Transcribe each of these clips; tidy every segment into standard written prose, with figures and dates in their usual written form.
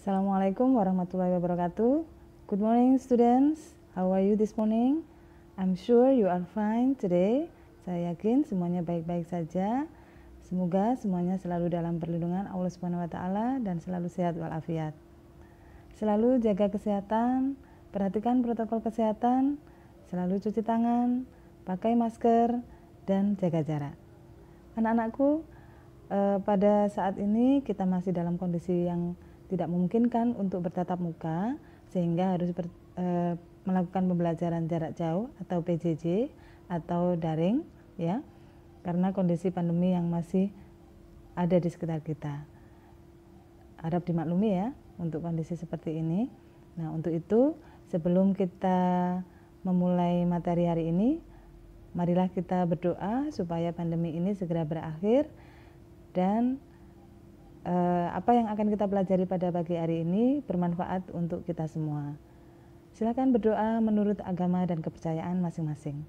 Assalamualaikum warahmatullahi wabarakatuh. Good morning students. How are you this morning? I'm sure you are fine today. Saya yakin semuanya baik-baik saja. Semoga semuanya selalu dalam perlindungan Allah Subhanahu wa taala dan selalu sehat walafiat. Selalu jaga kesehatan, perhatikan protokol kesehatan, selalu cuci tangan, pakai masker dan jaga jarak. Anak-anakku, pada saat ini kita masih dalam kondisi yang tidak memungkinkan untuk bertatap muka, sehingga harus melakukan pembelajaran jarak jauh atau PJJ atau daring, ya, karena kondisi pandemi yang masih ada di sekitar kita. Harap dimaklumi ya untuk kondisi seperti ini. Nah, untuk itu sebelum kita memulai materi hari ini, marilah kita berdoa supaya pandemi ini segera berakhir dan apa yang akan kita pelajari pada pagi hari ini bermanfaat untuk kita semua. Silakan berdoa menurut agama dan kepercayaan masing-masing.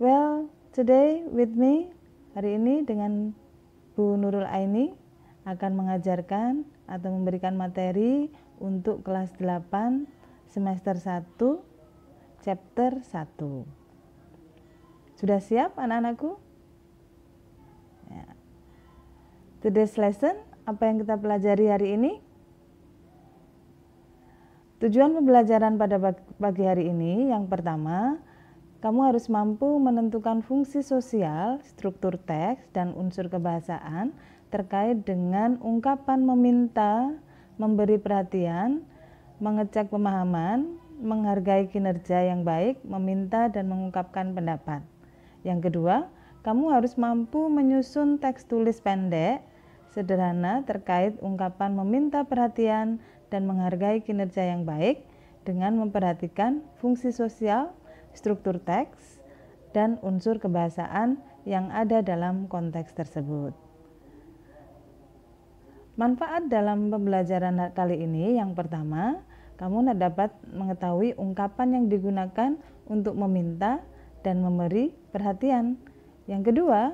Well, today with me, hari ini dengan Bu Nurul Aini akan mengajarkan atau memberikan materi untuk kelas 8 semester 1 chapter 1. Sudah siap anak-anakku? Ya. Today's lesson, apa yang kita pelajari hari ini? Tujuan pembelajaran pada pagi hari ini, yang pertama, kamu harus mampu menentukan fungsi sosial, struktur teks, dan unsur kebahasaan terkait dengan ungkapan meminta, memberi perhatian, mengecek pemahaman, menghargai kinerja yang baik, meminta dan mengungkapkan pendapat. Yang kedua, kamu harus mampu menyusun teks tulis pendek, sederhana terkait ungkapan meminta perhatian dan menghargai kinerja yang baik dengan memperhatikan fungsi sosial, struktur teks, dan unsur kebahasaan yang ada dalam konteks tersebut. Manfaat dalam pembelajaran kali ini yang pertama, kamu dapat mengetahui ungkapan yang digunakan untuk meminta dan memberi perhatian. Yang kedua,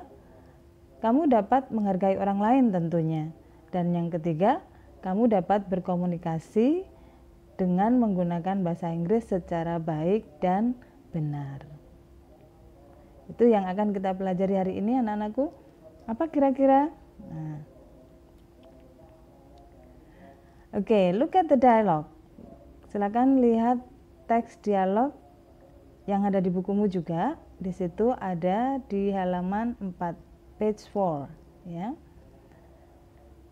kamu dapat menghargai orang lain tentunya. Dan yang ketiga, kamu dapat berkomunikasi dengan menggunakan bahasa Inggris secara baik dan benar. Itu yang akan kita pelajari hari ini anak-anakku. Apa kira-kira? Nah. Oke, look at the dialogue. Silakan lihat teks dialog yang ada di bukumu juga. Di situ ada di halaman 4, page 4, ya.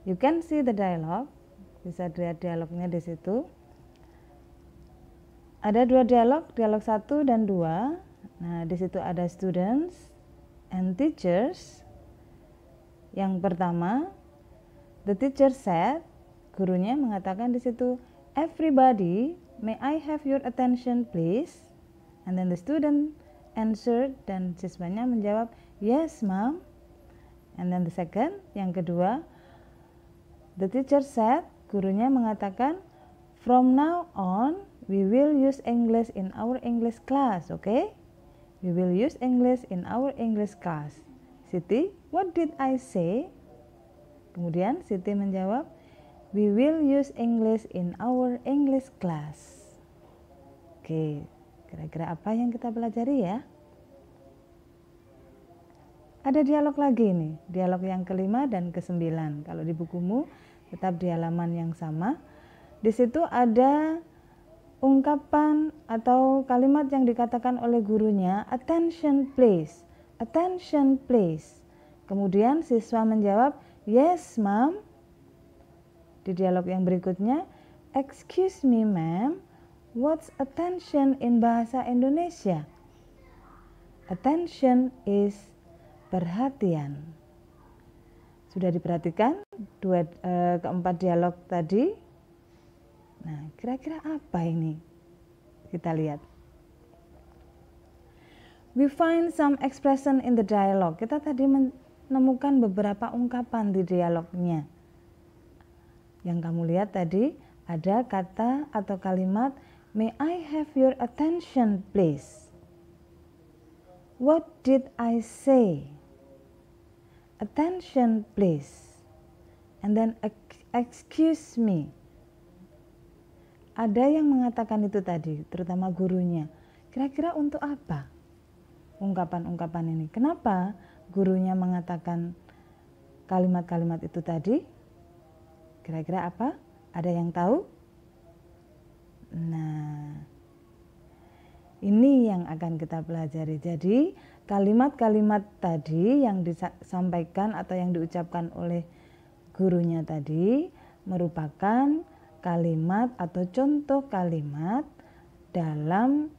You can see the dialogue. Bisa lihat dialognya di situ. Ada dua dialog 1 dan 2. Nah, di situ ada students and teachers. Yang pertama, the teacher said, gurunya mengatakan di situ, "Everybody, may I have your attention please?" And then the student answered, dan siswanya menjawab, "Yes, ma'am." And then the second, yang kedua, the teacher said, gurunya mengatakan, "From now on, we will use English in our English class, okay? We will use English in our English class." Siti, what did I say? Kemudian Siti menjawab, "We will use English in our English class." Oke, kira-kira apa yang kita pelajari ya? Ada dialog lagi nih, dialog yang ke-5 dan ke-9. Kalau di bukumu tetap di halaman yang sama. Di situ ada ungkapan atau kalimat yang dikatakan oleh gurunya, "Attention please, attention please." Kemudian siswa menjawab, "Yes, ma'am." Di dialog yang berikutnya, "Excuse me, ma'am, what's attention in bahasa Indonesia?" Attention is perhatian. Sudah diperhatikan keempat dialog tadi? Nah, kira-kira apa ini? Kita lihat. We find some expression in the dialogue. Kita tadi menemukan beberapa ungkapan di dialognya. Yang kamu lihat tadi ada kata atau kalimat, "May I have your attention please?" What did I say? attention please, and then excuse me. Ada yang mengatakan itu tadi, terutama gurunya. Kira-kira untuk apa ungkapan-ungkapan ini? Kenapa gurunya mengatakan kalimat-kalimat itu tadi? Kira-kira apa? Ada yang tahu? Nah, ini yang akan kita pelajari. Jadi, kalimat-kalimat tadi yang disampaikan atau yang diucapkan oleh gurunya tadi merupakan kalimat atau contoh kalimat dalam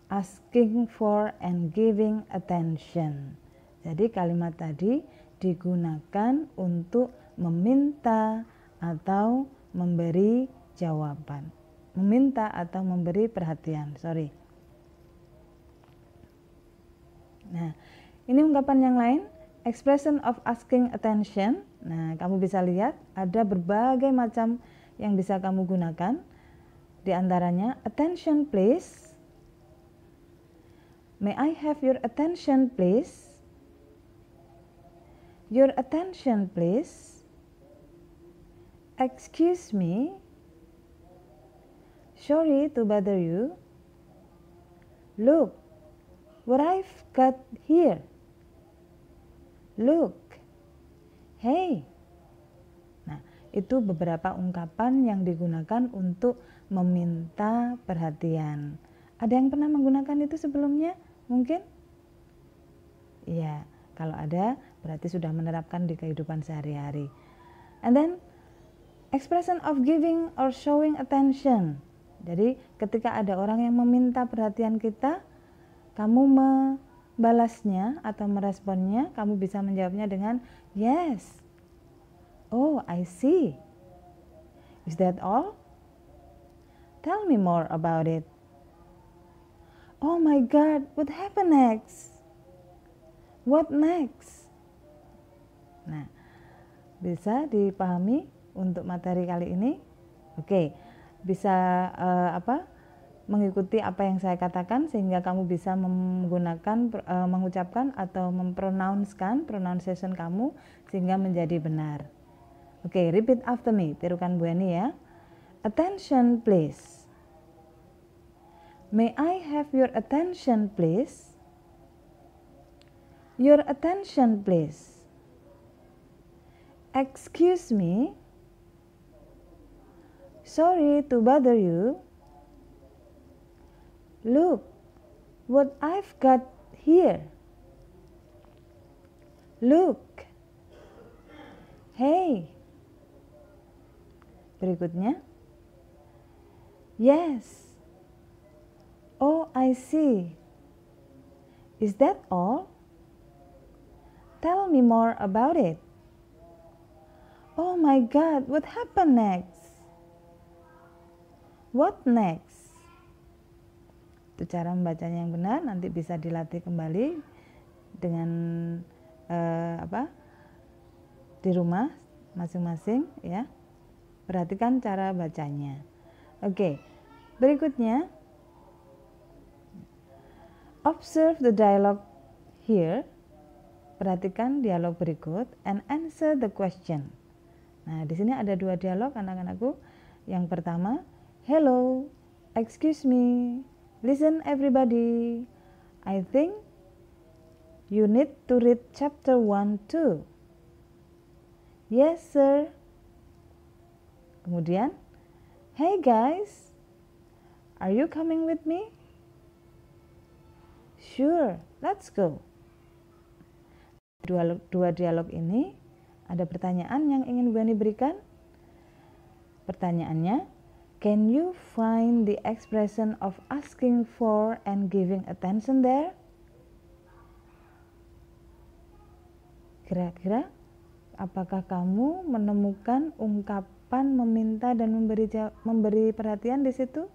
asking for and giving attention. Jadi kalimat tadi digunakan untuk meminta atau memberi jawaban. Meminta atau memberi perhatian, Nah, ini ungkapan yang lain, expression of asking attention. Nah, kamu bisa lihat ada berbagai macam yang bisa kamu gunakan. Di antaranya, attention please. May I have your attention please? Your attention please. Excuse me. Sorry to bother you. Look what I've got here. Look. Hey. Nah, itu beberapa ungkapan yang digunakan untuk meminta perhatian. Ada yang pernah menggunakan itu sebelumnya? Mungkin? Iya, kalau ada berarti sudah menerapkan di kehidupan sehari-hari. And then expression of giving or showing attention. Jadi ketika ada orang yang meminta perhatian kita, kamu membalasnya atau meresponnya, kamu bisa menjawabnya dengan yes. Oh, I see. Is that all? Tell me more about it. Oh my God, what happened next? What next? Nah, bisa dipahami untuk materi kali ini? Oke, bisa mengikuti apa yang saya katakan sehingga kamu bisa menggunakan, mengucapkan atau pronunciation kamu sehingga menjadi benar. Oke, repeat after me, tirukan Bu Eni ya. Attention please. May I have your attention please? Your attention please. Excuse me. Sorry to bother you. Look what I've got here. Look. Hey. Berikutnya. Yes. Oh, I see. Is that all? Tell me more about it. Oh my God, what happened next? What next? Itu cara membacanya yang benar, nanti bisa dilatih kembali dengan di rumah masing-masing ya. Perhatikan cara bacanya. Oke, berikutnya observe the dialogue here. Perhatikan dialog berikut and answer the question. Nah, di sini ada dua dialog anak-anakku. Yang pertama, hello, excuse me, listen everybody. I think you need to read chapter 1 too. Yes, sir. Kemudian, hey guys, are you coming with me? Sure, let's go. Dua dialog ini ada pertanyaan yang ingin Bu Eni berikan. Pertanyaannya, can you find the expression of asking for and giving attention there? Kira-kira apakah kamu menemukan ungkapan meminta dan memberi perhatian di situ?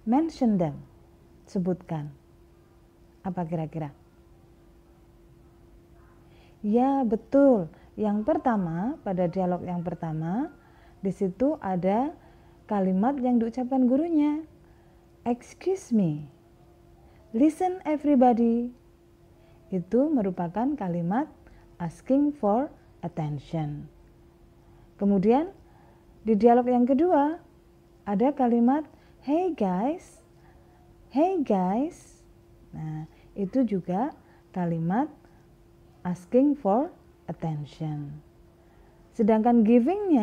Mention them. Sebutkan. Apa kira-kira? Ya, betul. Yang pertama, pada dialog yang pertama, di situ ada kalimat yang diucapkan gurunya. Excuse me. Listen everybody. itu merupakan kalimat asking for attention. Kemudian di dialog yang kedua ada kalimat hey guys. Hey guys. Nah, itu juga kalimat asking for attention. Sedangkan giving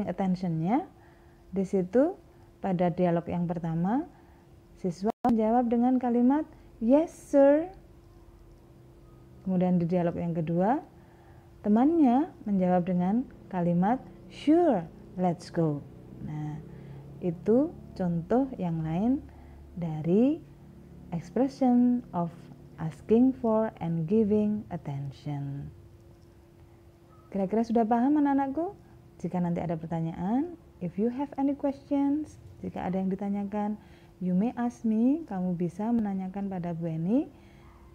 attention-nya di situ pada dialog yang pertama siswa menjawab dengan kalimat yes sir. Kemudian di dialog yang kedua temannya menjawab dengan kalimat sure, let's go. Nah, itu contoh yang lain dari expression of asking for and giving attention. Kira-kira sudah paham anak-anakku? Jika nanti ada pertanyaan, if you have any questions, jika ada yang ditanyakan, you may ask me. Kamu bisa menanyakan pada Bu Eni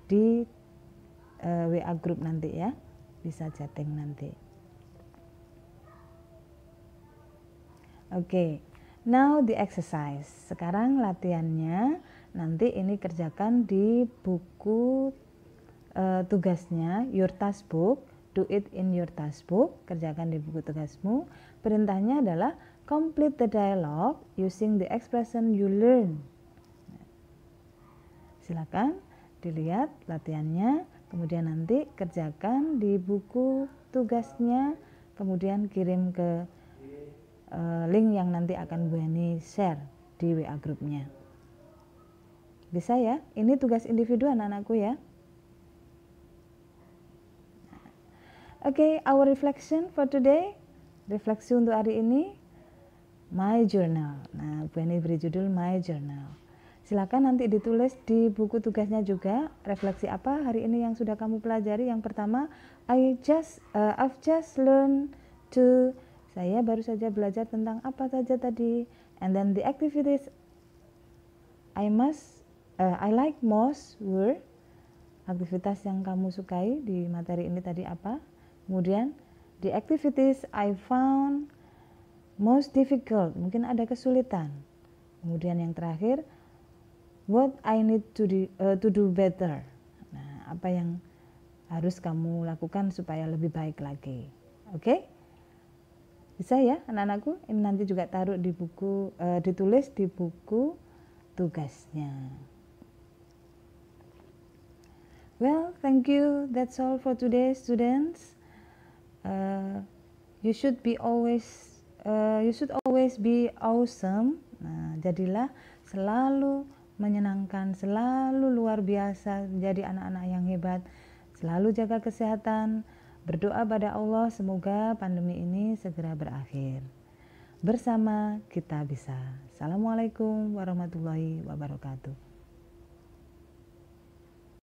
di WA group nanti ya. Bisa chatting nanti. Oke, now the exercise. Sekarang latihannya nanti ini kerjakan di buku tugasnya, your task book. Do it in your task book. Kerjakan di buku tugasmu. Perintahnya adalah complete the dialogue using the expression you learn. Silakan dilihat latihannya, kemudian nanti kerjakan di buku tugasnya, kemudian kirim ke link yang nanti akan Bu Eni share di WA grupnya. Bisa ya? Ini tugas individu anak-anakku ya. Oke, our reflection for today. Refleksi untuk hari ini, my journal. Nah, Bu Eni beri judul my journal. Silakan nanti ditulis di buku tugasnya juga, refleksi apa hari ini yang sudah kamu pelajari. Yang pertama, I've just learned to, saya baru saja belajar tentang apa saja tadi. And then the activities I like most were, aktivitas yang kamu sukai di materi ini tadi apa. Kemudian the activities I found most difficult, mungkin ada kesulitan. Kemudian yang terakhir, what I need to do better. Nah, apa yang harus kamu lakukan supaya lebih baik lagi. Oke? Bisa ya anak-anakku? Ini nanti juga taruh di buku, ditulis di buku tugasnya. Well, thank you. That's all for today, students. You should always be awesome. Nah, jadilah selalu menyenangkan, selalu luar biasa, menjadi anak-anak yang hebat. Selalu jaga kesehatan, berdoa pada Allah semoga pandemi ini segera berakhir. Bersama kita bisa. Assalamualaikum warahmatullahi wabarakatuh.